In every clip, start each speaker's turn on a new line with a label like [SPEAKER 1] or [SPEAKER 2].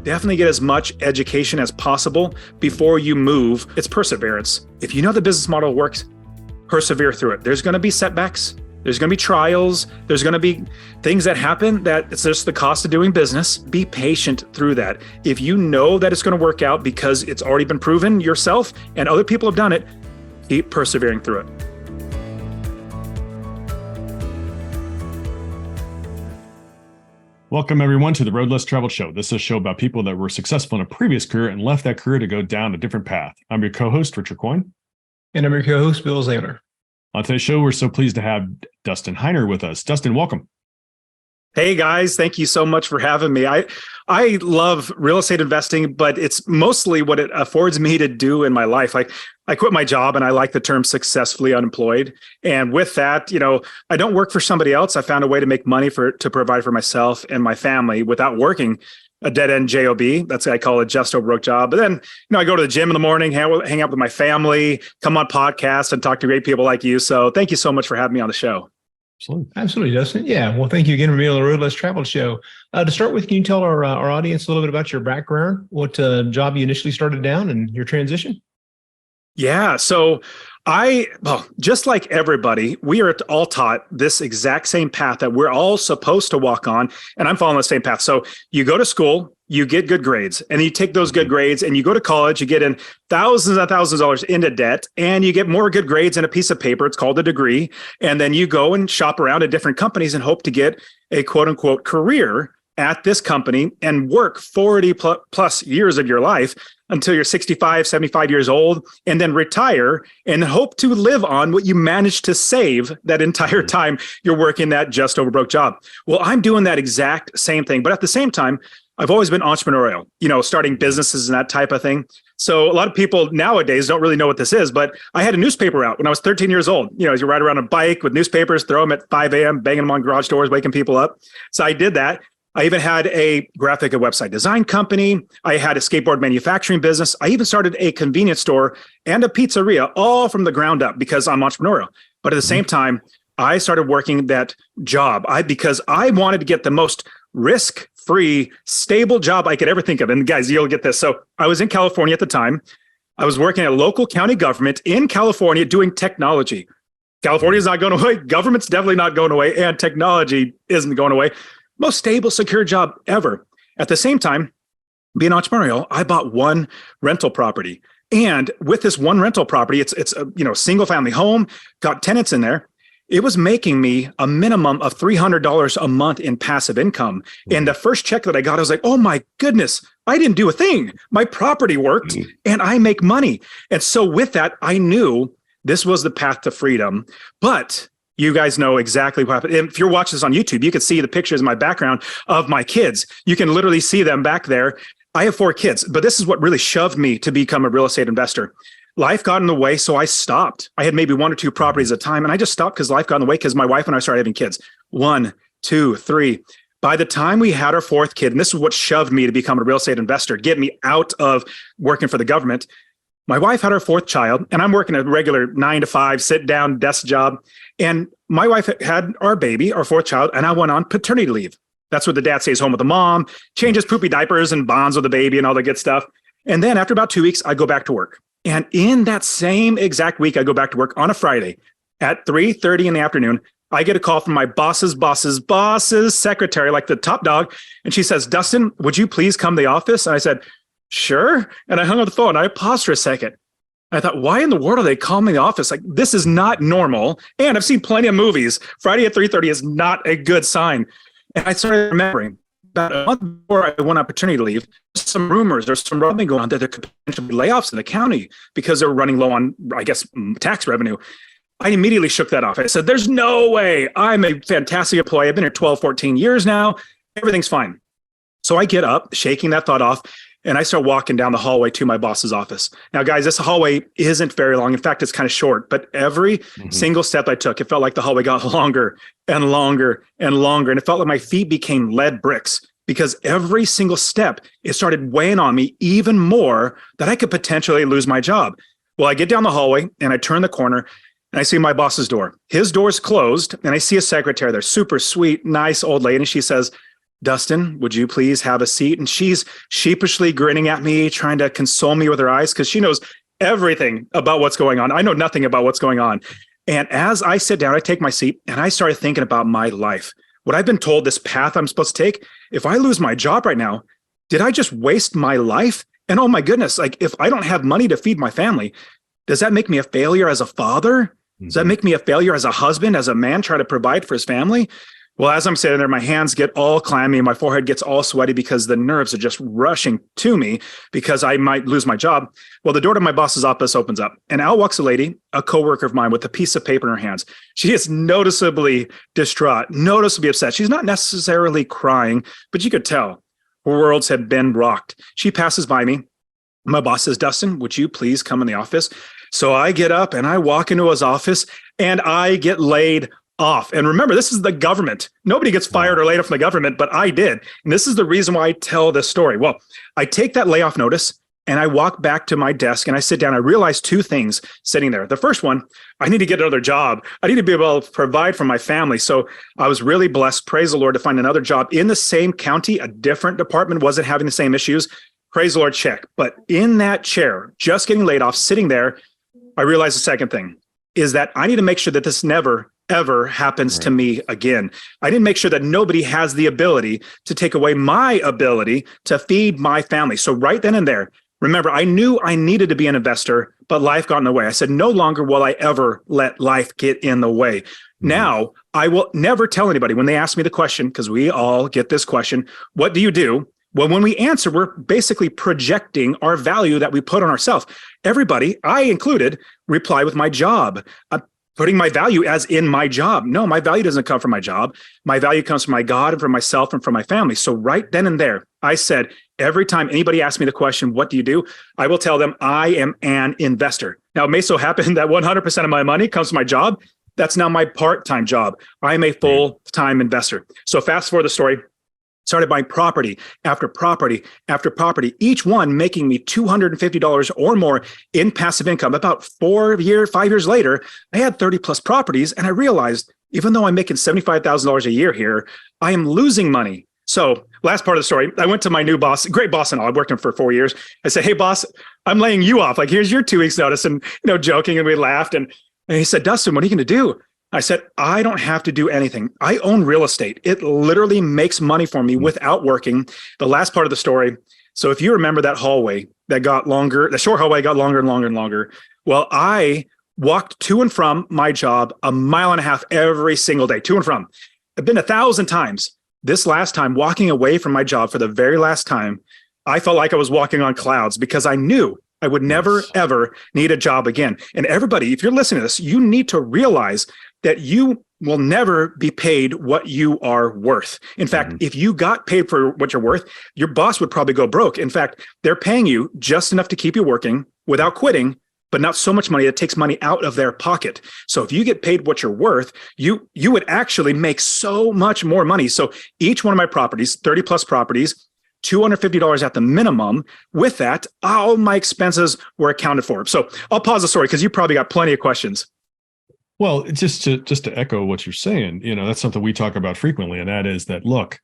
[SPEAKER 1] Definitely get as much education as possible before you move. It's perseverance. If you know the business model works, persevere through it. There's going to be setbacks. There's going to be trials. There's going to be things that happen that it's just the cost of doing business. Be patient through that. If you know that it's going to work out because it's already been proven yourself and other people have done it, keep persevering through it.
[SPEAKER 2] Welcome, everyone, to the Road Less Traveled Show. This is a show about people that were successful in a previous career and left that career to go down a different path. I'm your co-host, Richard Coyne.
[SPEAKER 3] And I'm your co-host, Bill Zahller.
[SPEAKER 2] On today's show, we're so pleased to have Dustin Heiner with us. Dustin, welcome.
[SPEAKER 1] Hey, guys. Thank you so much for having me. I love real estate investing, but it's mostly what it affords me to do in my life. I quit my job and I like the term successfully unemployed. And with that, I don't work for somebody else. I found a way to make money to provide for myself and my family without working a dead-end job. That's what I call a just over broke job. But then, I go to the gym in the morning, hang out with my family, come on podcasts and talk to great people like you. So thank you so much for having me on the show.
[SPEAKER 3] Absolutely, Dustin. Yeah. Well, thank you again for being on the Road Less Traveled Show. To start with, can you tell our audience a little bit about your background, what job you initially started down and your transition?
[SPEAKER 1] Yeah. So just like everybody, we are all taught this exact same path that we're all supposed to walk on. And I'm following the same path. So you go to school, you get good grades, and you take those good grades and you go to college, you get in thousands and thousands of dollars into debt, and you get more good grades in a piece of paper. It's called a degree. And then you go and shop around at different companies and hope to get a quote unquote career at this company and work 40 plus years of your life until you're 65, 75 years old, and then retire and hope to live on what you managed to save that entire time you're working that just over broke job. Well, I'm doing that exact same thing, but at the same time, I've always been entrepreneurial, starting businesses and that type of thing. So a lot of people nowadays don't really know what this is, but I had a newspaper out when I was 13 years old. You ride around on a bike with newspapers, throw them at 5 a.m., banging them on garage doors, waking people up. So I did that. I even had a graphic and website design company. I had a skateboard manufacturing business. I even started a convenience store and a pizzeria, all from the ground up because I'm entrepreneurial. But at the same time, I started working that job because I wanted to get the most risk-free, stable job I could ever think of. And guys, you'll get this. So I was in California at the time. I was working at a local county government in California doing technology. California is not going away. Government's definitely not going away. And technology isn't going away. Most stable, secure job ever. At the same time, being entrepreneurial, I bought one rental property. And with this one rental property, it's a single family home, got tenants in there. It was making me a minimum of $300 a month in passive income. And the first check that I got, I was like, oh my goodness, I didn't do a thing. My property worked and I make money. And so with that, I knew this was the path to freedom. But you guys know exactly what happened. If you're watching this on YouTube, you can see the pictures in my background of my kids. You can literally see them back there. I have 4 kids, but this is what really shoved me to become a real estate investor. Life got in the way, so I stopped. I had maybe 1 or 2 properties at a time, and I just stopped because life got in the way because my wife and I started having kids. 1, 2, 3. By the time we had our 4th kid, and this is what shoved me to become a real estate investor, get me out of working for the government, my wife had her 4th child, and I'm working a regular 9 to 5, sit down, desk job. And my wife had our baby, our 4th child, and I went on paternity leave. That's where the dad stays home with the mom, changes poopy diapers and bonds with the baby and all the good stuff. And then after about 2 weeks, I go back to work. And in that same exact week, I go back to work on a Friday at 3:30 in the afternoon. I get a call from my boss's secretary, like the top dog. And she says, Dustin, would you please come to the office? And I said, sure. And I hung up the phone. I paused for a second. I thought, why in the world are they calling me in the office? Like, this is not normal. And I've seen plenty of movies. Friday at 3:30 is not a good sign. And I started remembering about a month before I went on paternity leave, some rumors, there's some rumbling going on that there could potentially be layoffs in the county because they're running low on, I guess, tax revenue. I immediately shook that off. I said, there's no way. I'm a fantastic employee. I've been here 12, 14 years now. Everything's fine. So I get up, shaking that thought off, and I start walking down the hallway to my boss's office. Now, guys, this hallway isn't very long. In fact, it's kind of short, but every single step I took, it felt like the hallway got longer and longer and longer. And it felt like my feet became lead bricks because every single step, it started weighing on me even more that I could potentially lose my job. Well, I get down the hallway and I turn the corner and I see my boss's door. His door's closed and I see a secretary there, super sweet, nice old lady. And she says, Dustin, would you please have a seat? And she's sheepishly grinning at me, trying to console me with her eyes because she knows everything about what's going on. I know nothing about what's going on. And as I sit down, I take my seat and I started thinking about my life. What I've been told, this path I'm supposed to take, if I lose my job right now, did I just waste my life? And oh my goodness, like if I don't have money to feed my family, does that make me a failure as a father? Does that make me a failure as a husband, as a man trying to provide for his family? Well, as I'm sitting there, my hands get all clammy and my forehead gets all sweaty because the nerves are just rushing to me because I might lose my job. Well, the door to my boss's office opens up and out walks a lady, a coworker of mine with a piece of paper in her hands. She is noticeably distraught, noticeably upset. She's not necessarily crying, but you could tell her worlds had been rocked. She passes by me. My boss says, Dustin, would you please come in the office? So I get up and I walk into his office and I get laid off. And remember, this is the government. Nobody gets fired or laid off from the government, but I did. And this is the reason why I tell this story. Well, I take that layoff notice and I walk back to my desk and I sit down. I realize two things sitting there. The first one, I need to get another job. I need to be able to provide for my family. So I was really blessed, praise the Lord, to find another job in the same county. A different department wasn't having the same issues. Praise the Lord, check. But in that chair, just getting laid off, sitting there, I realized the second thing is that I need to make sure that this never, ever happens to me again. I didn't make sure that nobody has the ability to take away my ability to feed my family. So right then and there, remember, I knew I needed to be an investor, but life got in the way. I said, no longer will I ever let life get in the way. Now, I will never tell anybody when they ask me the question, because we all get this question, what do you do? Well, when we answer, we're basically projecting our value that we put on ourselves. Everybody, I included, reply with my job. Putting my value as in my job. No, my value doesn't come from my job. My value comes from my God and from myself and from my family. So right then and there, I said, every time anybody asks me the question, what do you do? I will tell them I am an investor. Now, it may so happen that 100% of my money comes from my job. That's now my part-time job. I am a full-time investor. So fast forward the story. Started buying property after property after property, each one making me $250 or more in passive income. About 5 years later, I had 30 plus properties. And I realized, even though I'm making $75,000 a year here, I am losing money. So last part of the story, I went to my new boss, great boss and all. I worked him for 4 years. I said, hey boss, I'm laying you off. Like, here's your 2 weeks notice. And, joking. And we laughed. And he said, Dustin, what are you going to do? I said, I don't have to do anything. I own real estate. It literally makes money for me without working. The last part of the story. So if you remember that hallway that got longer, the short hallway got longer and longer and longer. Well, I walked to and from my job 1.5 miles every single day, to and from. I've been 1,000 times. This last time, walking away from my job for the very last time, I felt like I was walking on clouds because I knew I would never, ever need a job again. And everybody, if you're listening to this, you need to realize that you will never be paid what you are worth. In fact, if you got paid for what you're worth, your boss would probably go broke. In fact, they're paying you just enough to keep you working without quitting, but not so much money that takes money out of their pocket. So if you get paid what you're worth, you would actually make so much more money. So each one of my properties, 30 plus properties, $250 at the minimum. With that, all my expenses were accounted for. So I'll pause the story because you probably got plenty of questions.
[SPEAKER 2] Well, just to echo what you're saying, that's something we talk about frequently, and that is that, look,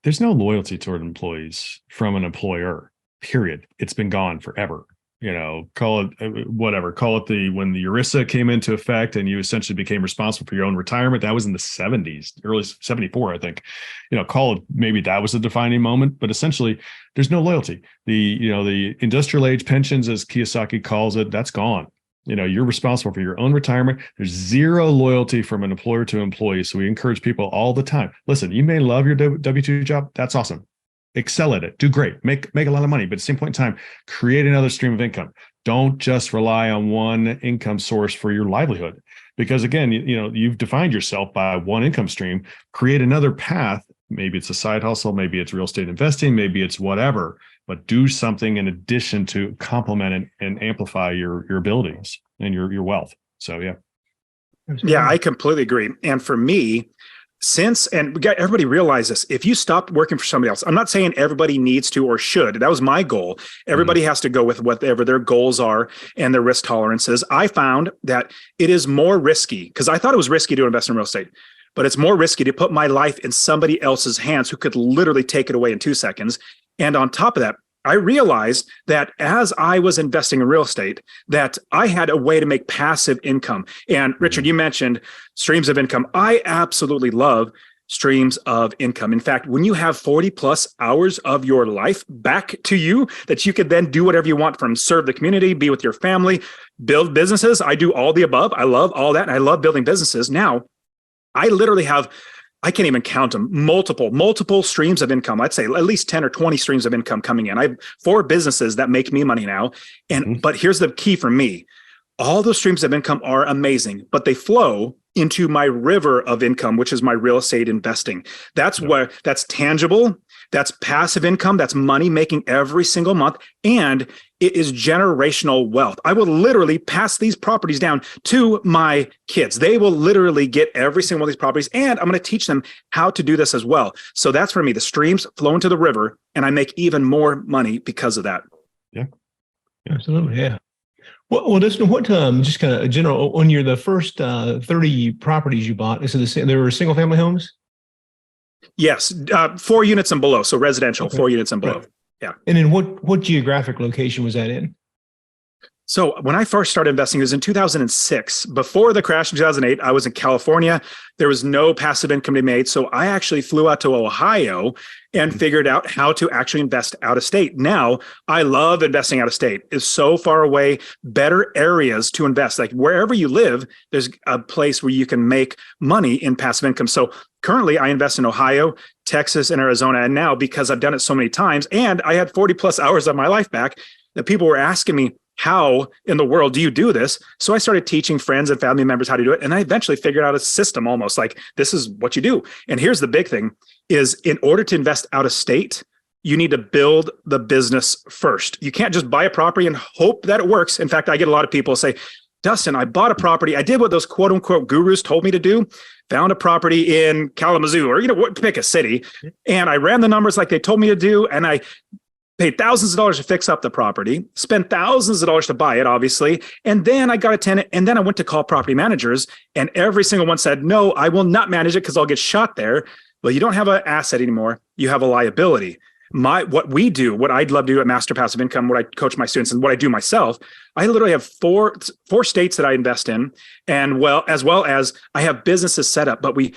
[SPEAKER 2] there's no loyalty toward employees from an employer, period. It's been gone forever. Call it whatever, when the ERISA came into effect and you essentially became responsible for your own retirement. That was in the 70s, early 74, I think. Call it, maybe that was a defining moment, but essentially there's no loyalty. The industrial age pensions, as Kiyosaki calls it, that's gone. You're responsible for your own retirement. There's zero loyalty from an employer to employee. So we encourage people all the time. Listen, you may love your W-2 job. That's awesome. Excel at it. Do great. Make a lot of money. But at the same point in time, create another stream of income. Don't just rely on one income source for your livelihood. Because again, you've defined yourself by one income stream. Create another path. Maybe it's a side hustle. Maybe it's real estate investing. Maybe it's whatever. But do something in addition to complement and amplify your abilities and your wealth. So, yeah.
[SPEAKER 1] Yeah, I completely agree. And for me, everybody realize this, if you stop working for somebody else, I'm not saying everybody needs to or should. That was my goal. Everybody has to go with whatever their goals are and their risk tolerances. I found that it is more risky because I thought it was risky to invest in real estate. but it's more risky to put my life in somebody else's hands who could literally take it away in 2 seconds. And on top of that, I realized that as I was investing in real estate, that I had a way to make passive income. And Richard, you mentioned streams of income. I absolutely love streams of income. In fact, when you have 40 plus hours of your life back to you, that you could then do whatever you want, from serve the community, be with your family, build businesses. I do all the above. I love all that. And I love building businesses. Now, I literally have, I can't even count them, multiple streams of income. I'd say at least 10 or 20 streams of income coming in. I have 4 businesses that make me money now. And but here's the key for me. All those streams of income are amazing, but they flow into my river of income, which is my real estate investing. That's where that's tangible. That's passive income. That's money making every single month. And it is generational wealth. I will literally pass these properties down to my kids. They will literally get every single one of these properties. And I'm going to teach them how to do this as well. So that's for me. The streams flow into the river and I make even more money because of that.
[SPEAKER 2] Yeah.
[SPEAKER 3] Absolutely. Yeah. Well, Dustin, what just kind of general, when you're the first 30 properties you bought, there were single family homes?
[SPEAKER 1] Yes, 4 units and below. So residential, okay. 4 units and below. Right. Yeah.
[SPEAKER 3] And then what geographic location was that in?
[SPEAKER 1] So when I first started investing, it was in 2006. Before the crash in 2008, I was in California. There was no passive income to be made. So I actually flew out to Ohio and figured out how to actually invest out of state. Now, I love investing out of state. It's so far away, better areas to invest. Like wherever you live, there's a place where you can make money in passive income. So currently I invest in Ohio, Texas, and Arizona. And now, because I've done it so many times and I had 40 plus hours of my life back, that people were asking me, how in the world do you do this? So I started teaching friends and family members how to do it. And I eventually figured out a system, almost like this is what you do. And here's the big thing is, in order to invest out of state, you need to build the business first. You can't just buy a property and hope that it works. In fact, I get a lot of people say, Dustin, I bought a property. I did what those quote unquote gurus told me to do, found a property in Kalamazoo or, pick a city. And I ran the numbers like they told me to do. And I paid thousands of dollars to fix up the property, spent thousands of dollars to buy it, obviously. And then I got a tenant, and then I went to call property managers, and every single one said, no, I will not manage it because I'll get shot there. Well, you don't have an asset anymore. You have a liability. What we do, what I'd love to do at Master Passive Income, what I coach my students and what I do myself, I literally have four states that I invest in, and as well as I have businesses set up, but we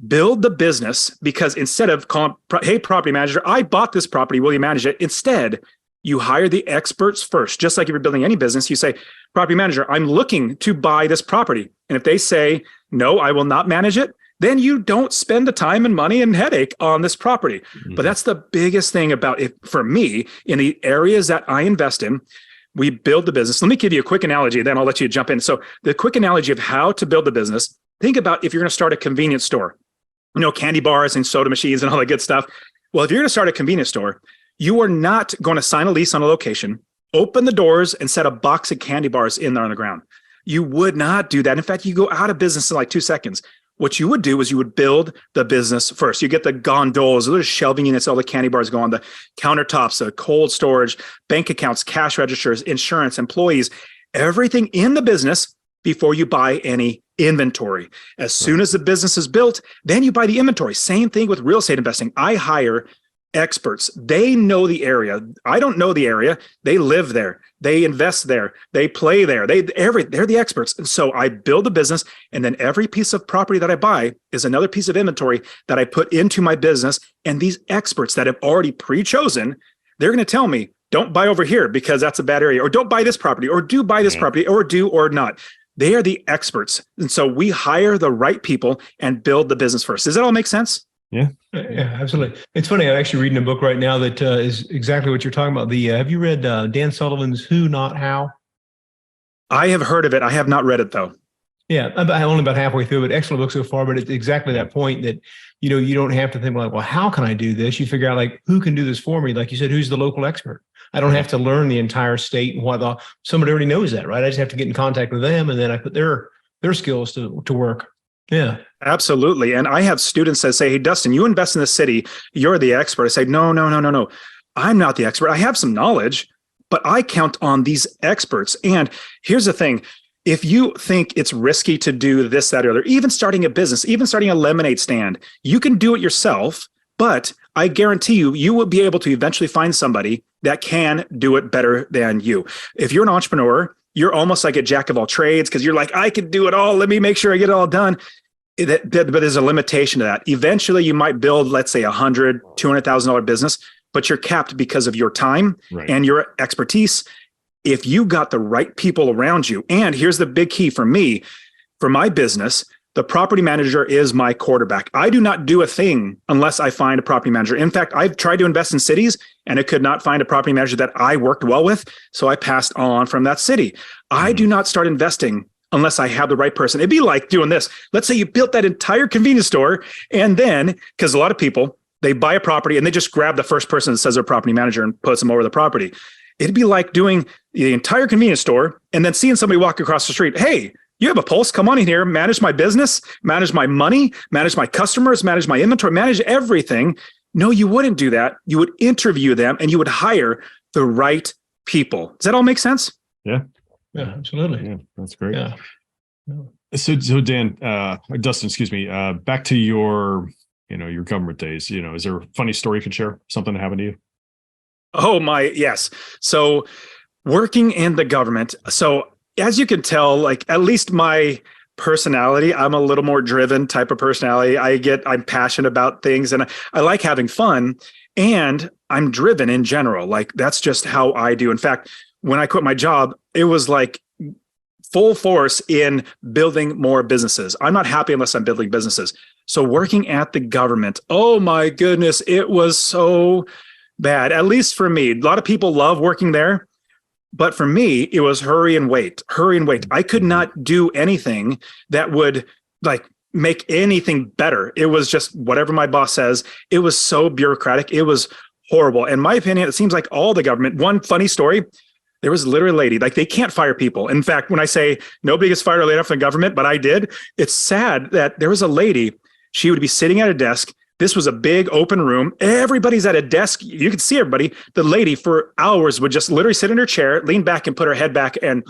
[SPEAKER 1] build the business because instead of calling, hey, property manager, I bought this property, will you manage it? Instead, you hire the experts first. Just like if you're building any business, you say, property manager, I'm looking to buy this property. And if they say, no, I will not manage it, then you don't spend the time and money and headache on this property. Mm-hmm. But that's the biggest thing about it for me in the areas that I invest in. We build the business. Let me give you a quick analogy, then I'll let you jump in. So the quick analogy of how to build the business, think about if you're going to start a convenience store, candy bars and soda machines and all that good stuff. Well, if you're going to start a convenience store, you are not going to sign a lease on a location, open the doors and set a box of candy bars in there on the ground. You would not do that. In fact, you go out of business in like 2 seconds. What you would do is you would build the business first. You get the gondolas, those shelving units, all the candy bars go on, the countertops, the cold storage, bank accounts, cash registers, insurance, employees, everything in the business before you buy any inventory. As soon as the business is built, then you buy the inventory. Same thing with real estate investing. I hire experts. They know the area. I don't know the area. They live there. They invest there. They play there. They're the experts. And so I build the business, and then every piece of property that I buy is another piece of inventory that I put into my business. And these experts that have already pre-chosen, they're going to tell me, don't buy over here because that's a bad area, or don't buy this property, or do buy this property, or do or not. They are the experts. And so we hire the right people and build the business first. Does that all make sense?
[SPEAKER 2] Yeah.
[SPEAKER 3] Yeah, absolutely. It's funny. I'm actually reading a book right now that is exactly what you're talking about. Have you read Dan Sullivan's Who, Not How?
[SPEAKER 1] I have heard of it. I have not read it though.
[SPEAKER 3] Yeah, I'm only about halfway through it. Excellent book so far, but it's exactly that point that, you don't have to think like, well, how can I do this? You figure out like, who can do this for me? Like you said, who's the local expert? I don't have to learn the entire state and what somebody already knows that, right? I just have to get in contact with them, and then I put their skills to work. Yeah,
[SPEAKER 1] absolutely. And I have students that say, hey, Dustin, you invest in the city, you're the expert. I say, no. I'm not the expert. I have some knowledge, but I count on these experts. And here's the thing. if you think it's risky to do this, that, or other, even starting a business, even starting a lemonade stand, you can do it yourself, but I guarantee you, you will be able to eventually find somebody that can do it better than you. If you're an entrepreneur, you're almost like a jack of all trades because you're like, I can do it all. Let me make sure I get it all done. But there's a limitation to that. Eventually, you might build, let's say, $100,000, $200,000 business, but you're capped because of your time and your expertise. If you got the right people around you, and here's the big key for me, for my business, the property manager is my quarterback. I do not do a thing unless I find a property manager. In fact, I've tried to invest in cities and I could not find a property manager that I worked well with. So I passed on from that city. I do not start investing unless I have the right person. It'd be like doing this. Let's say you built that entire convenience store, and then, because a lot of people, they buy a property and they just grab the first person that says they're a property manager and puts them over the property. It'd be like doing the entire convenience store and then seeing somebody walk across the street. Hey, you have a pulse, come on in here, manage my business, manage my money, manage my customers, manage my inventory, manage everything. No, you wouldn't do that. You would interview them and you would hire the right people. Does that all make sense?
[SPEAKER 2] Yeah.
[SPEAKER 3] Yeah, absolutely.
[SPEAKER 2] Yeah, that's great.
[SPEAKER 3] Yeah.
[SPEAKER 2] So Dan, Dustin, excuse me, back to your government days, is there a funny story you can share? Something that happened to you?
[SPEAKER 1] Oh my, yes. So working in the government. So as you can tell, like at least my personality, I'm a little more driven type of personality. I'm passionate about things and I like having fun, and I'm driven in general. Like that's just how I do. In fact, when I quit my job, it was like full force in building more businesses. I'm not happy unless I'm building businesses. So working at the government, oh my goodness, it was so bad, at least for me. A lot of people love working there, but for me, it was hurry and wait. I could not do anything that would like make anything better. It was just whatever my boss says. It was so bureaucratic. It was horrible. In my opinion, it seems like all the government, one funny story, there was literally a lady, like they can't fire people. In fact, when I say nobody gets fired or laid off from the government, but I did, it's sad that there was a lady, she would be sitting at a desk. This was a big open room. Everybody's at a desk. You could see everybody. The lady for hours would just literally sit in her chair, lean back and put her head back and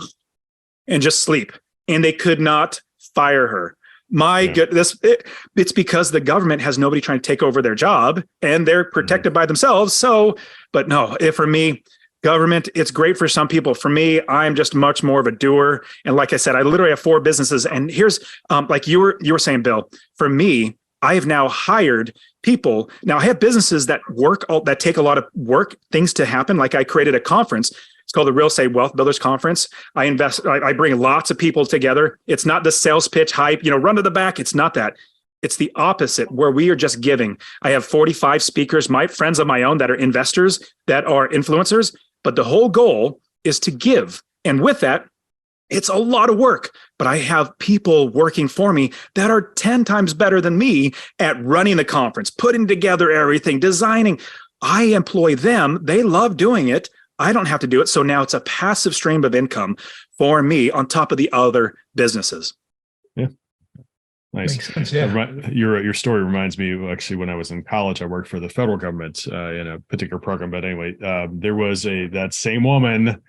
[SPEAKER 1] just sleep. And they could not fire her. My goodness, it's because the government has nobody trying to take over their job and they're protected by themselves. So, but no, for me, government, it's great for some people. For me, I'm just much more of a doer. And like I said, I literally have 4 businesses. And here's like you were saying, Bill, for me, I have now hired people. Now I have businesses that that take a lot of work, things to happen. Like I created a conference. It's called the Real Estate Wealth Builders Conference. I bring lots of people together. It's not the sales pitch hype, run to the back. It's not that. It's the opposite, where we are just giving. I have 45 speakers, my friends of my own that are investors, that are influencers. But the whole goal is to give. And with that, it's a lot of work, but I have people working for me that are 10 times better than me at running the conference, putting together everything, designing. I employ them. They love doing it. I don't have to do it. So now it's a passive stream of income for me on top of the other businesses.
[SPEAKER 2] Yeah. Nice.
[SPEAKER 3] Makes sense, yeah.
[SPEAKER 2] Your story reminds me, actually, when I was in college, I worked for the federal government in a particular program. But anyway, there was that same woman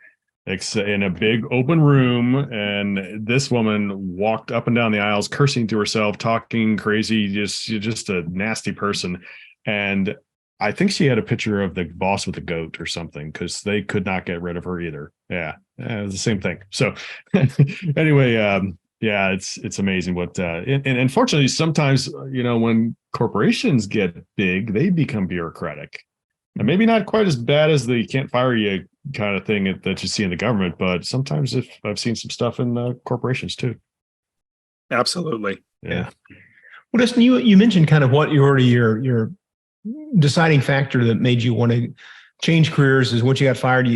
[SPEAKER 2] in a big open room, and this woman walked up and down the aisles, cursing to herself, talking crazy, just a nasty person. And I think she had a picture of the boss with the goat or something, because they could not get rid of her either. Yeah, it was the same thing. So anyway, yeah, it's amazing what and unfortunately sometimes when corporations get big, they become bureaucratic, and maybe not quite as bad as the can't fire you kind of thing that you see in the government, but sometimes I've seen some stuff in corporations too.
[SPEAKER 1] Absolutely.
[SPEAKER 2] Yeah.
[SPEAKER 3] Well, Dustin, you mentioned kind of what your deciding factor that made you want to change careers is once you got fired,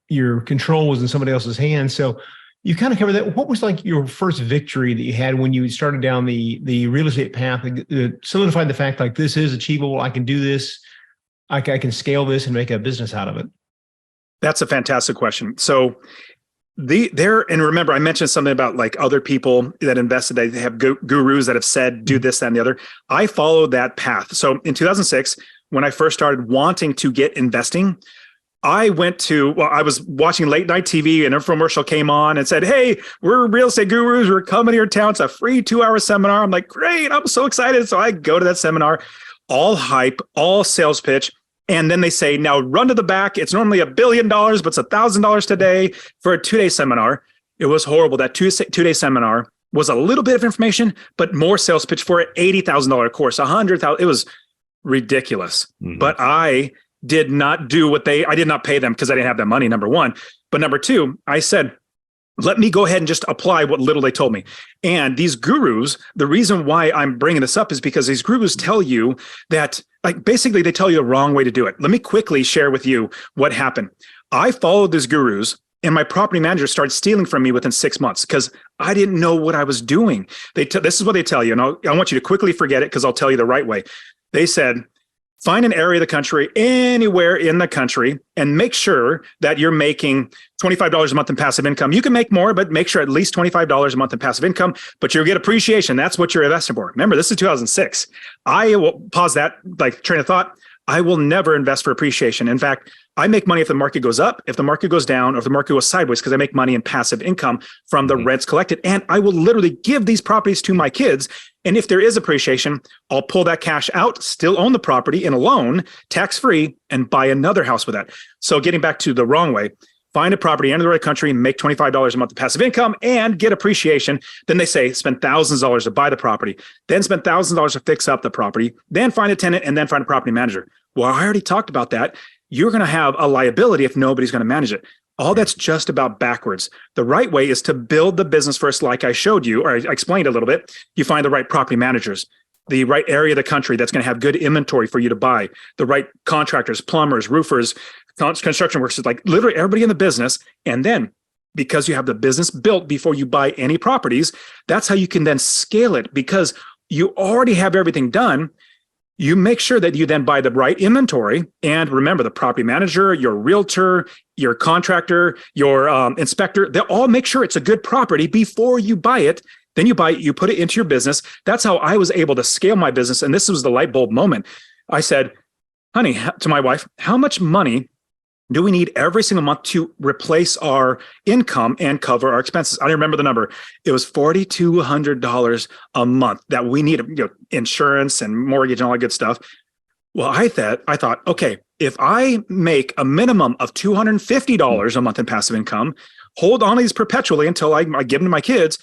[SPEAKER 3] your control was in somebody else's hands. So you kind of covered that. What was like your first victory that you had when you started down the real estate path that solidified the fact like this is achievable? I can do this. I can scale this and make a business out of it.
[SPEAKER 1] That's a fantastic question. So and remember, I mentioned something about like other people that invested, they have gurus that have said, do this, that, and the other. I followed that path. So in 2006, when I first started wanting to get investing, I was watching late night TV, and an infomercial came on and said, "Hey, we're real estate gurus. We're coming to your town. It's a free 2-hour seminar." I'm like, great. I'm so excited. So I go to that seminar, all hype, all sales pitch. And then they say, now run to the back. It's normally $1 billion, but it's $1,000 today for a 2-day seminar. It was horrible. That two-day seminar was a little bit of information, but more sales pitch for an $80,000 course, $100,000. It was ridiculous. Mm-hmm. But I did not do I did not pay them because I didn't have that money, number one. But number two, I said, let me go ahead and just apply what little they told me. And these gurus, the reason why I'm bringing this up is because these gurus tell you that, like, basically they tell you the wrong way to do it. Let me quickly share with you what happened. I followed these gurus, and my property manager started stealing from me within 6 months because I didn't know what I was doing. This is what they tell you, and I want you to quickly forget it because I'll tell you the right way. They said, find an area of the country, anywhere in the country, and make sure that you're making $25 a month in passive income. You can make more, but make sure at least $25 a month in passive income, but you'll get appreciation. That's what you're investing for. Remember, this is 2006. I will pause that train of thought. I will never invest for appreciation. In fact, I make money if the market goes up, if the market goes down, or if the market goes sideways, because I make money in passive income from the rents collected. And I will literally give these properties to my kids. And if there is appreciation, I'll pull that cash out, still own the property in a loan, tax-free, and buy another house with that. So getting back to the wrong way, find a property in the right country, make $25 a month of passive income, and get appreciation. Then they say spend thousands of dollars to buy the property, then spend thousands of dollars to fix up the property, then find a tenant, and then find a property manager. Well, I already talked about that. You're going to have a liability if nobody's going to manage it. All that's just about backwards. The right way is to build the business first, like I showed you, or I explained a little bit. You find the right property managers, the right area of the country that's going to have good inventory for you to buy, the right contractors, plumbers, roofers, construction workers, like literally everybody in the business. And then because you have the business built before you buy any properties, that's how you can then scale it, because you already have everything done. You make sure that you then buy the right inventory. And remember, the property manager, your realtor, your contractor, your inspector, they all make sure it's a good property before you buy it. Then you buy it, you put it into your business. That's how I was able to scale my business. And this was the light bulb moment. I said, honey, to my wife, how much money do we need every single month to replace our income and cover our expenses? I don't remember the number. It was $4,200 a month that we need, insurance and mortgage and all that good stuff. Well, I thought, okay, if I make a minimum of $250 a month in passive income, hold on to these perpetually until I give them to my kids,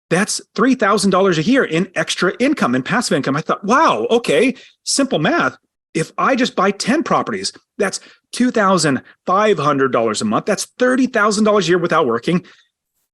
[SPEAKER 1] that's $3,000 a year in extra income and passive income. I thought, wow, okay, simple math. If I just buy 10 properties, that's $2,500 a month. That's $30,000 a year without working.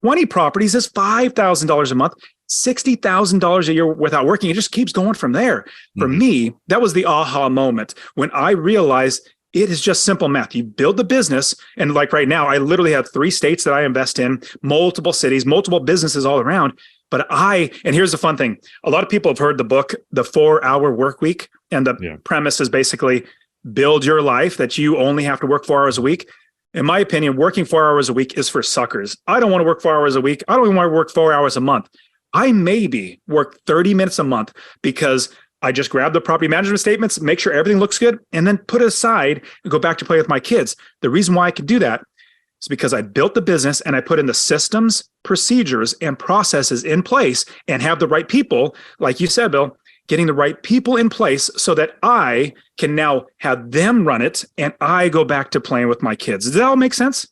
[SPEAKER 1] 20 properties is $5,000 a month, $60,000 a year without working. It just keeps going from there. For me, that was the aha moment when I realized it is just simple math. You build the business. And like right now, I literally have 3 states that I invest in, multiple cities, multiple businesses all around. But and here's the fun thing. A lot of people have heard the book, The 4-Hour Work Week. And the premise is basically build your life that you only have to work 4 hours a week. In my opinion, working 4 hours a week is for suckers. I don't want to work 4 hours a week. I don't even want to work 4 hours a month. I maybe work 30 minutes a month because I just grab the property management statements, make sure everything looks good, and then put it aside and go back to play with my kids. The reason why I can do that is because I built the business and I put in the systems, procedures, and processes in place and have the right people, like you said, Bill, getting the right people in place so that I can now have them run it and I go back to playing with my kids. Does that all make sense?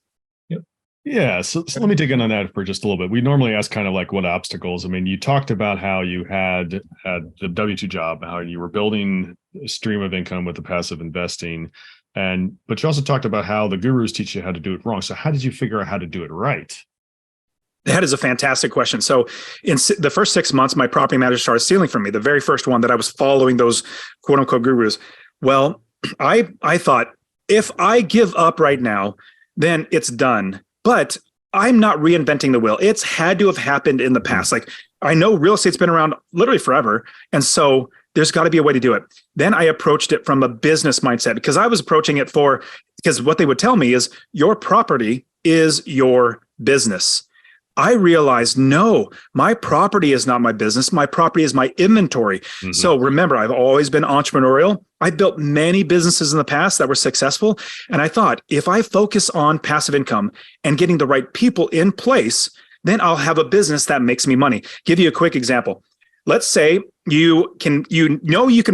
[SPEAKER 2] Yeah. So let me dig in on that for just a little bit. We normally ask kind of like what obstacles. I mean, you talked about how you had the W-2 job, how you were building a stream of income with the passive investing. But you also talked about how the gurus teach you how to do it wrong. So how did you figure out how to do it right?
[SPEAKER 1] That is a fantastic question. So in the first 6 months, my property manager started stealing from me, the very first one that I was following those quote unquote gurus. Well, I thought if I give up right now, then it's done. But I'm not reinventing the wheel. It's had to have happened in the past. Like I know real estate's been around literally forever. And so there's got to be a way to do it. Then I approached it from a business mindset because I was approaching it because what they would tell me is your property is your business. I realized, no, my property is not my business. My property is my inventory. So remember, I've always been entrepreneurial. I built many businesses in the past that were successful. And I thought, if I focus on passive income and getting the right people in place, then I'll have a business that makes me money. Give you a quick example. Let's say you can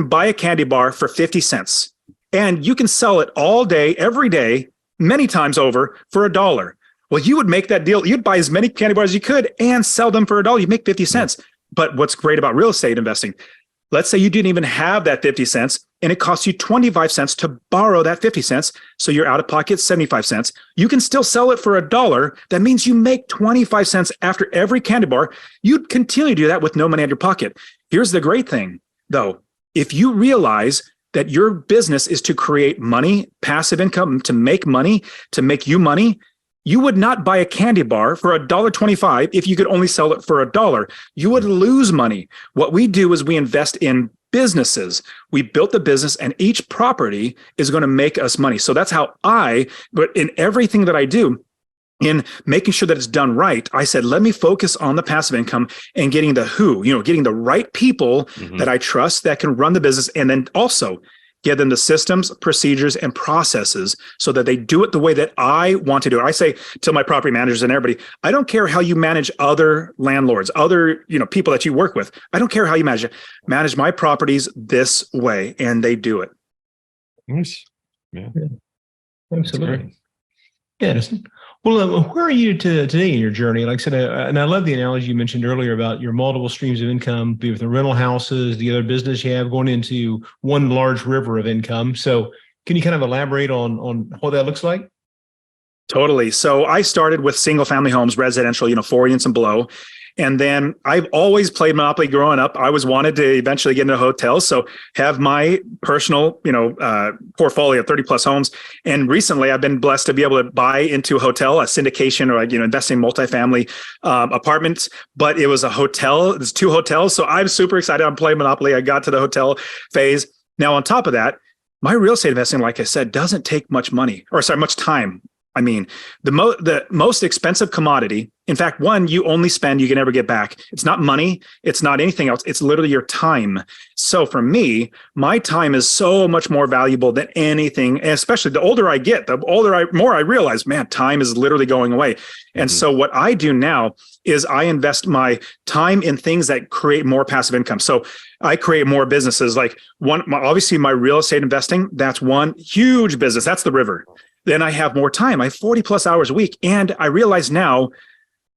[SPEAKER 1] buy a candy bar for 50 cents and you can sell it all day, every day, many times over for $1. Well, you would make that deal. You'd buy as many candy bars as you could and sell them for $1. You make 50 cents. But what's great about real estate investing, let's say you didn't even have that 50 cents and it costs you 25 cents to borrow that 50 cents. So you're out of pocket 75 cents. You can still sell it for $1. That means you make 25 cents after every candy bar. You'd continue to do that with no money in your pocket. Here's the great thing, though. If you realize that your business is to create money, passive income, to make money, to make you money, you would not buy a candy bar for $1.25 if you could only sell it for $1. You would lose money. What we do is we invest in businesses. We built the business and each property is going to make us money. So that's how but in everything that I do, in making sure that it's done right, I said, let me focus on the passive income and getting getting the right people that I trust that can run the business. And then also give them the systems, procedures, and processes so that they do it the way that I want to do it. I say to my property managers and everybody, I don't care how you manage other landlords, other people that you work with. I don't care how you manage it. Manage my properties this way, and they do it.
[SPEAKER 2] Nice. Yeah.
[SPEAKER 3] Absolutely. Yeah, Dustin. Well, where are you today in your journey? Like I said, and I love the analogy you mentioned earlier about your multiple streams of income, be it the rental houses, the other business you have, going into one large river of income. So can you kind of elaborate on what that looks like?
[SPEAKER 1] Totally. So I started with single family homes, residential, 4 units and below. And then I've always played Monopoly growing up. I was wanted to eventually get into hotels. So have my personal, portfolio of 30 plus homes. And recently I've been blessed to be able to buy into a hotel, a syndication, or, investing in multifamily apartments. But it was a hotel. There's 2 hotels. So I'm super excited. I'm playing Monopoly. I got to the hotel phase. Now, on top of that, my real estate investing, like I said, doesn't take much time. I mean, the most expensive commodity, in fact, one you only spend, you can never get back. It's not money. It's not anything else. It's literally your time. So for me, my time is so much more valuable than anything. And especially the older I get, more I realize, man, time is literally going away. And so what I do now is I invest my time in things that create more passive income. So I create more businesses. Like obviously my real estate investing, that's one huge business. That's the river. Then I have more time. I have 40 plus hours a week. And I realize now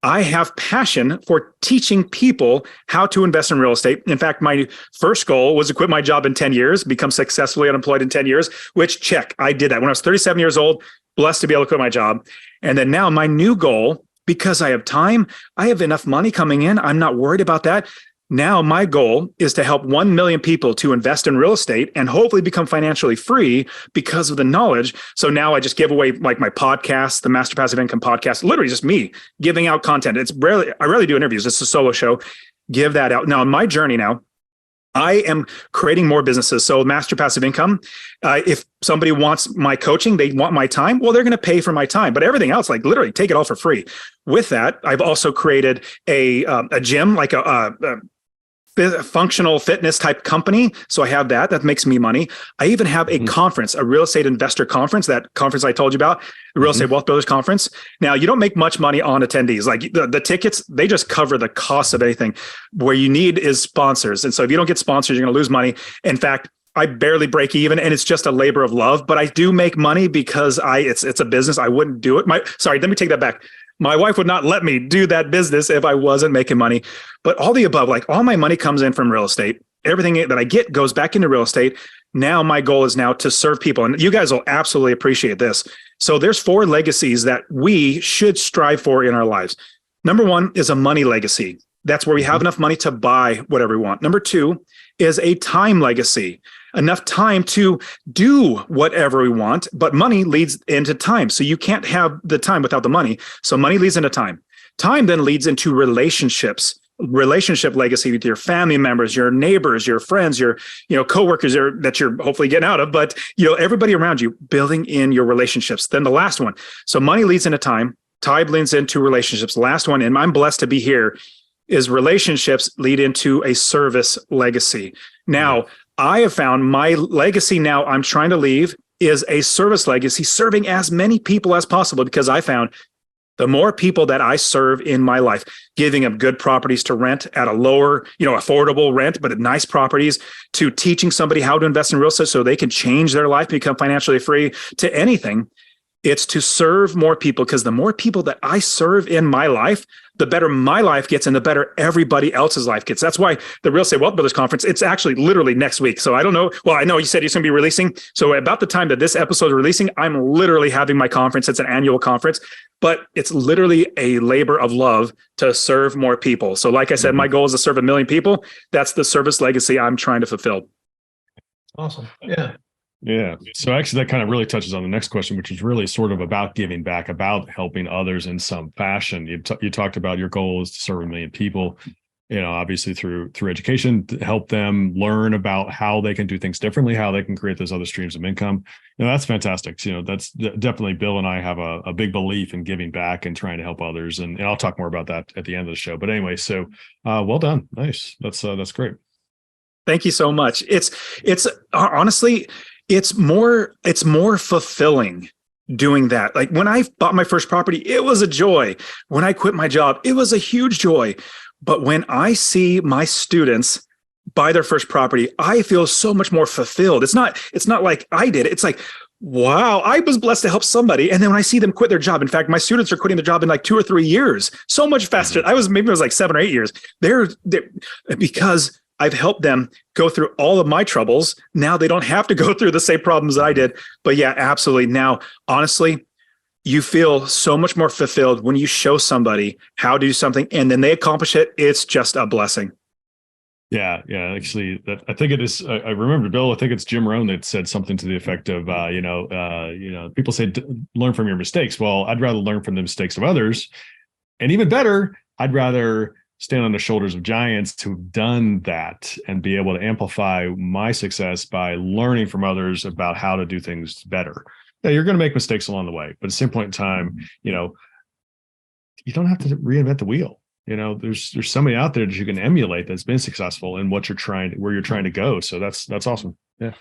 [SPEAKER 1] I have passion for teaching people how to invest in real estate. In fact, my first goal was to quit my job in 10 years, become successfully unemployed in 10 years, which check, I did that when I was 37 years old, blessed to be able to quit my job. And then now my new goal, because I have time, I have enough money coming in. I'm not worried about that. Now my goal is to help 1 million people to invest in real estate and hopefully become financially free because of the knowledge. So now I just give away like my podcast, the Master Passive Income podcast, literally just me giving out content. I rarely do interviews. It's a solo show. Give that out. Now in my journey now, I am creating more businesses. So Master Passive Income, if somebody wants my coaching, they want my time, well, they're going to pay for my time, but everything else, like literally take it all for free. With that, I've also created a gym, like a functional fitness type company. So I have that makes me money. I even have a conference, a real estate investor conference, that conference I told you about, the Real Estate Wealth Builders Conference. Now, you don't make much money on attendees. Like the tickets, they just cover the cost of anything. Where you need is sponsors. And so if you don't get sponsors, you're going to lose money. In fact, I barely break even, and it's just a labor of love, but I do make money because it's a business. I wouldn't do it. Let me take that back. My wife would not let me do that business if I wasn't making money. But all the above, like all my money comes in from real estate. Everything that I get goes back into real estate. Now my goal is now to serve people. And you guys will absolutely appreciate this. So there's 4 legacies that we should strive for in our lives. Number 1 is a money legacy. That's where we have enough money to buy whatever we want. Number 2 is a time legacy. Enough time to do whatever we want, but money leads into time. So you can't have the time without the money. So money leads into time. Time then leads into relationships, relationship legacy with your family members, your neighbors, your friends, your coworkers that you're hopefully getting out of, but everybody around you, building in your relationships. Then the last one. So money leads into time. Time leads into relationships. Last one, and I'm blessed to be here, is relationships lead into a service legacy. Now, I have found my legacy now I'm trying to leave is a service legacy, serving as many people as possible, because I found the more people that I serve in my life, giving them good properties to rent at a lower, affordable rent, but at nice properties, to teaching somebody how to invest in real estate so they can change their life, become financially free, to anything. It's to serve more people, because the more people that I serve in my life, the better my life gets and the better everybody else's life gets. That's why the Real Estate Wealth Builders Conference, it's actually literally next week. So I don't know. Well, I know you said you're going to be releasing. So about the time that this episode is releasing, I'm literally having my conference. It's an annual conference, but it's literally a labor of love to serve more people. So like I said, my goal is to serve 1 million people. That's the service legacy I'm trying to fulfill.
[SPEAKER 3] Awesome. Yeah.
[SPEAKER 2] Yeah. So actually that kind of really touches on the next question, which is really sort of about giving back, about helping others in some fashion. You talked about your goal is to serve 1 million people, obviously through education, to help them learn about how they can do things differently, how they can create those other streams of income. That's fantastic. That's definitely, Bill and I have a big belief in giving back and trying to help others. And I'll talk more about that at the end of the show. But anyway, so well done. Nice. That's great.
[SPEAKER 1] Thank you so much. It's honestly, it's more fulfilling doing that. Like when I bought my first property, it was a joy. When I quit my job, it was a huge joy. But when I see my students buy their first property, I feel so much more fulfilled. It's not like I did. It's like, wow, I was blessed to help somebody. And then when I see them quit their job, in fact, my students are quitting their job in like 2 or 3 years, so much faster. Maybe it was like 7 or 8 years. They're because I've helped them go through all of my troubles. Now they don't have to go through the same problems that I did. But yeah, absolutely. Now, honestly, you feel so much more fulfilled when you show somebody how to do something and then they accomplish it. It's just a blessing.
[SPEAKER 2] Yeah. Actually, I think it is. I remember, Bill. I think it's Jim Rohn that said something to the effect of, people say learn from your mistakes. Well, I'd rather learn from the mistakes of others, and even better, I'd rather stand on the shoulders of giants who've done that and be able to amplify my success by learning from others about how to do things better. Yeah, you're going to make mistakes along the way, but at the same point in time, you don't have to reinvent the wheel. There's somebody out there that you can emulate that's been successful in where you're trying to go. So that's awesome. Yeah.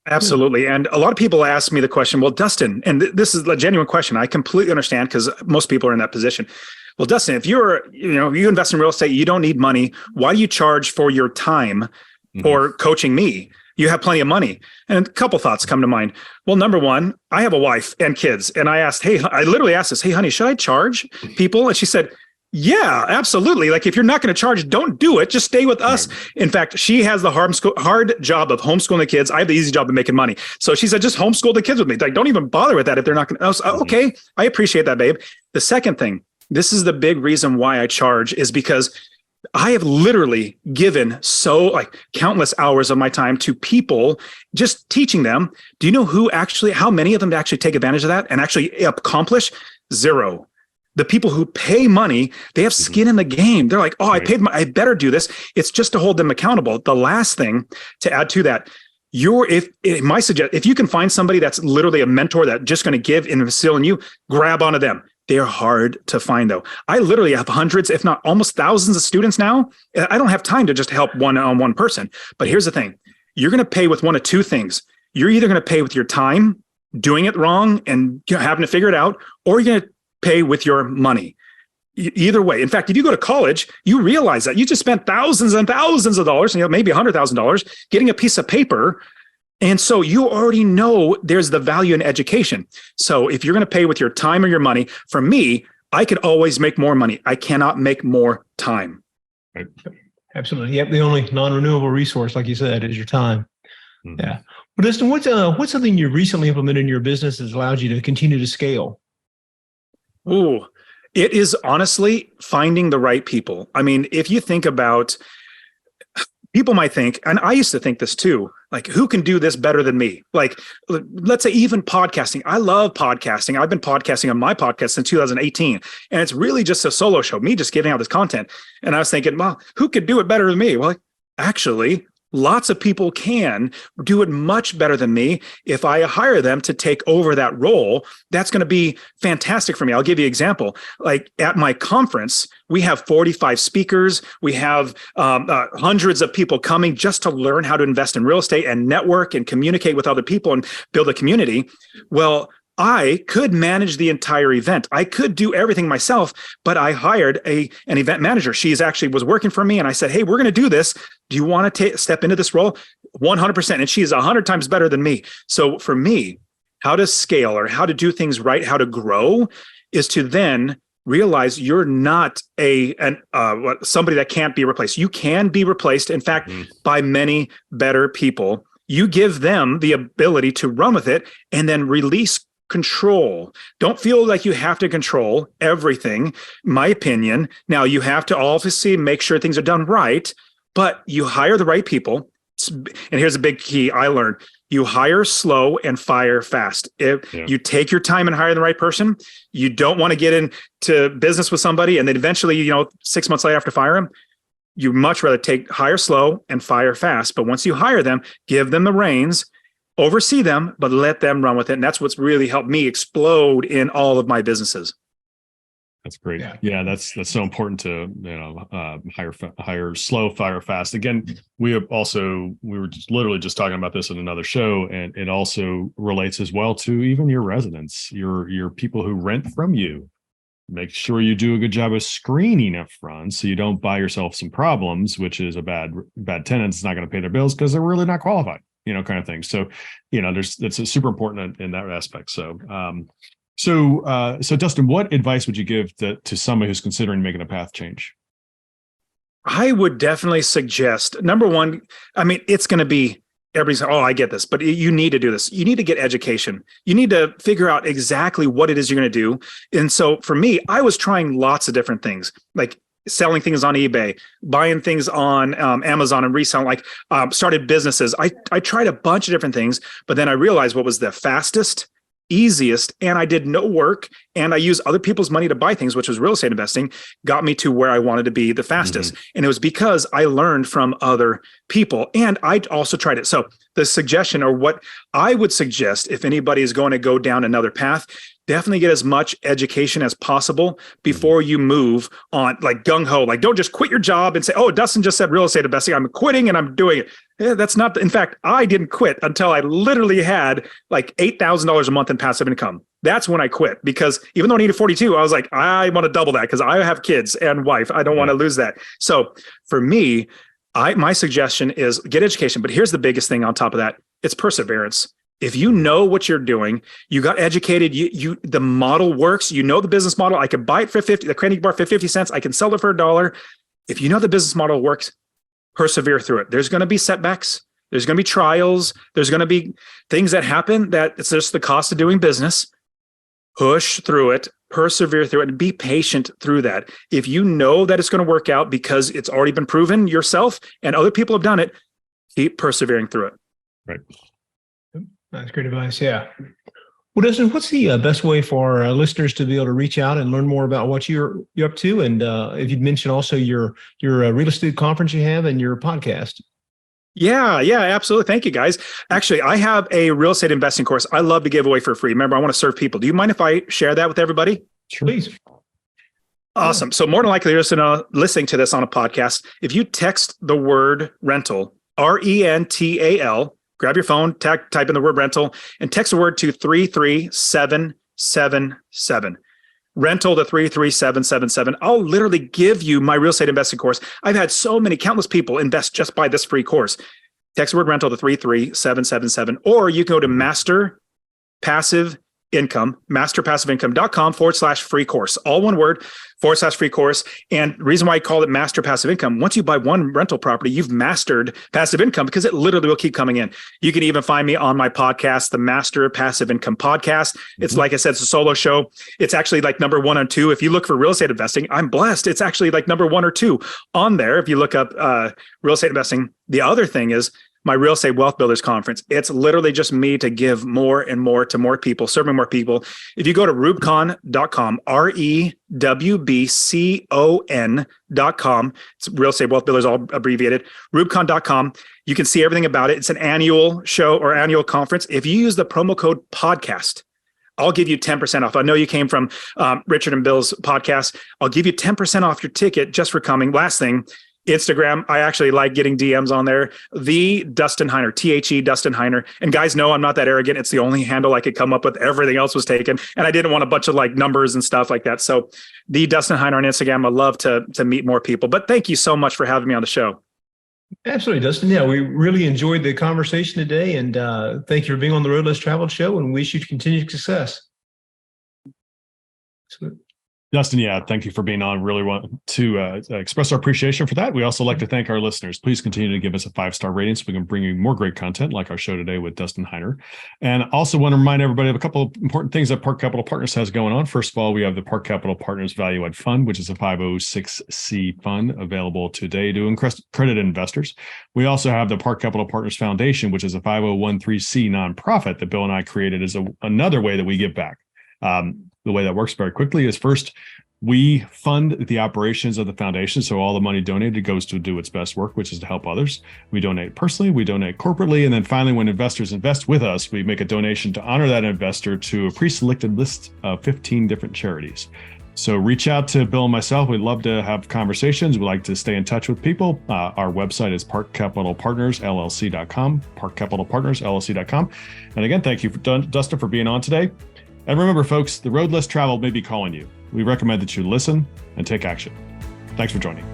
[SPEAKER 1] Absolutely. And a lot of people ask me the question, well, Dustin, and this is a genuine question. I completely understand because most people are in that position. Well, Dustin, if you invest in real estate, you don't need money. Why do you charge for your time for coaching me? You have plenty of money. And a couple thoughts come to mind. Well, number one, I have a wife and kids. And I literally asked this, hey, honey, should I charge people? And she said, yeah, absolutely. Like if you're not going to charge, don't do it. Just stay with us. Right. In fact, she has the hard job of homeschooling the kids. I have the easy job of making money. So she said, just homeschool the kids with me. Like, don't even bother with that if they're not going to. Okay, I appreciate that, babe. The second thing, this is the big reason why I charge is because I have literally given countless hours of my time to people, just teaching them. Do you know how many of them actually take advantage of that and actually accomplish? Zero. The people who pay money, they have skin in the game. They're like, I paid I better do this. It's just to hold them accountable. The last thing to add to that, if you can find somebody that's literally a mentor that's just going to give and instill in you, grab onto them. They're hard to find though. I literally have hundreds, if not almost thousands of students now. I don't have time to just help one person. But here's the thing. You're going to pay with one of two things. You're either going to pay with your time, doing it wrong and having to figure it out, or you're going to pay with your money. Either way. In fact, if you go to college, you realize that you just spent thousands and thousands of dollars, maybe $100,000 getting a piece of paper. And so you already know there's the value in education. So if you're going to pay with your time or your money, for me, I could always make more money. I cannot make more time.
[SPEAKER 2] Right.
[SPEAKER 3] Absolutely. Yep. The only non-renewable resource, like you said, is your time. Mm-hmm. Yeah. Well, Dustin, what's something you recently implemented in your business that's allowed you to continue to scale?
[SPEAKER 1] Ooh, it is honestly finding the right people. I mean, if you think about, people might think, and I used to think this too, like who can do this better than me? Like, let's say even podcasting. I love podcasting. I've been podcasting on my podcast since 2018. And it's really just a solo show, me just giving out this content. And I was thinking, well, who could do it better than me? Well, actually, Lots of people can do it much better than me. If I hire them to take over that role, that's going to be fantastic for me. I'll give you an example. Like at my conference, we have 45 speakers. We have hundreds of people coming just to learn how to invest in real estate and network and communicate with other people and build a community. Well, I could manage the entire event. I could do everything myself, but I hired an event manager. She actually was working for me, and I said, hey, we're going to do this. Do you want to step into this role? 100%. And she is 100 times better than me. So for me, how to scale or how to do things right, how to grow is to then realize you're not somebody that can't be replaced. You can be replaced, in fact, by many better people. You give them the ability to run with it and then release control. Don't feel like you have to control everything, my opinion. Now, you have to obviously make sure things are done right, but you hire the right people. And here's a big key I learned. You hire slow and fire fast. If you take your time and hire the right person, you don't want to get into business with somebody and then eventually, 6 months later after fire them. You much rather hire slow and fire fast. But once you hire them, give them the reins, oversee them, but let them run with it. And that's what's really helped me explode in all of my businesses.
[SPEAKER 2] That's great. Yeah, that's so important to hire slow, fire fast. Again, we were literally just talking about this in another show, and it also relates as well to even your residents, your people who rent from you. Make sure you do a good job of screening up front, so you don't buy yourself some problems, which is a bad tenant that's not going to pay their bills because they're really not qualified, kind of thing. So, that's super important in that aspect. So, So Dustin, what advice would you give to somebody who's considering making a path change?
[SPEAKER 1] I would definitely suggest, number one, it's going to be everybody's, I get this, but you need to do this. You need to get education. You need to figure out exactly what it is you're going to do. And so for me, I was trying lots of different things, like selling things on eBay, buying things on Amazon and reselling, started businesses. I tried a bunch of different things, but then I realized what was the fastest, easiest, and I did no work, and I used other people's money to buy things, which was real estate investing, got me to where I wanted to be the fastest. And it was because I learned from other people, and I also tried it. So the suggestion, or what I would suggest if anybody is going to go down another path, definitely get as much education as possible before you move on, like gung-ho. Like, don't just quit your job and say, Dustin just said real estate investing, I'm quitting and I'm doing it. That's not, in fact, I didn't quit until I literally had like $8,000 a month in passive income. That's when I quit, because even though I needed 42, I was like, I want to double that because I have kids and wife. I don't want to lose that. So for me, my suggestion is get education. But here's the biggest thing on top of that. It's perseverance. If you know what you're doing, you got educated, the model works, the business model, I can buy it for 50, the candy bar for 50 cents, I can sell it for $1. If you know the business model works, persevere through it. There's going to be setbacks. There's going to be trials. There's going to be things that happen that it's just the cost of doing business. Push through it, persevere through it, and be patient through that. If you know that it's going to work out because it's already been proven yourself and other people have done it, keep persevering through it.
[SPEAKER 2] Right.
[SPEAKER 3] That's great advice. Yeah. Well, Dustin, what's the best way for our listeners to be able to reach out and learn more about what you're up to? And if you'd mention also your real estate conference you have and your podcast.
[SPEAKER 1] Yeah, absolutely. Thank you, guys. Actually, I have a real estate investing course I love to give away for free. Remember, I want to serve people. Do you mind if I share that with everybody?
[SPEAKER 3] Sure. Please.
[SPEAKER 1] Awesome. So more than likely, you're listening to this on a podcast. If you text the word rental, RENTAL, grab your phone, type in the word rental, and text the word to 33777. Rental to 33777. I'll literally give you my real estate investing course. I've had countless people invest just by this free course. Text the word rental to 33777, or you can go to masterpassiveincome.com/free course. All one word, /free course. And the reason why I call it Master Passive Income, once you buy one rental property, you've mastered passive income because it literally will keep coming in. You can even find me on my podcast, the Master Passive Income Podcast. It's like I said, it's a solo show. It's actually like number 1 or 2. If you look for real estate investing, I'm blessed. It's actually like number 1 or 2 on there. If you look up real estate investing. The other thing is, my Real Estate Wealth Builders Conference. It's literally just me to give more and more to more people, serving more people. If you go to rewbcon.com, REWBCON.com, it's Real Estate Wealth Builders, all abbreviated, rewbcon.com. You can see everything about it. It's an annual show or annual conference. If you use the promo code podcast, I'll give you 10% off. I know you came from Richard and Bill's podcast. I'll give you 10% off your ticket just for coming. Last thing, Instagram. I actually like getting DMs on there. The Dustin Heiner, THE Dustin Heiner. And guys know I'm not that arrogant. It's the only handle I could come up with. Everything else was taken. And I didn't want a bunch of like numbers and stuff like that. So the Dustin Heiner on Instagram. I'd love to meet more people. But thank you so much for having me on the show.
[SPEAKER 3] Absolutely, Dustin. Yeah, we really enjoyed the conversation today. And thank you for being on the Road Less Traveled show, and wish you continued success.
[SPEAKER 2] Dustin, thank you for being on. Really want to express our appreciation for that. We also like to thank our listeners. Please continue to give us a 5-star rating so we can bring you more great content like our show today with Dustin Heiner. And also want to remind everybody of a couple of important things that Park Capital Partners has going on. First of all, we have the Park Capital Partners Value Add Fund, which is a 506c fund available today to accredited investors. We also have the Park Capital Partners Foundation, which is a 501c nonprofit that Bill and I created as another way that we give back. The way that works very quickly is first, we fund the operations of the foundation. So all the money donated goes to do its best work, which is to help others. We donate personally, we donate corporately. And then finally, when investors invest with us, we make a donation to honor that investor to a pre-selected list of 15 different charities. So reach out to Bill and myself. We'd love to have conversations. We like to stay in touch with people. Our website is parkcapitalpartnersllc.com, parkcapitalpartnersllc.com. And again, thank you, Dustin, for being on today. And remember, folks, the road less traveled may be calling you. We recommend that you listen and take action. Thanks for joining.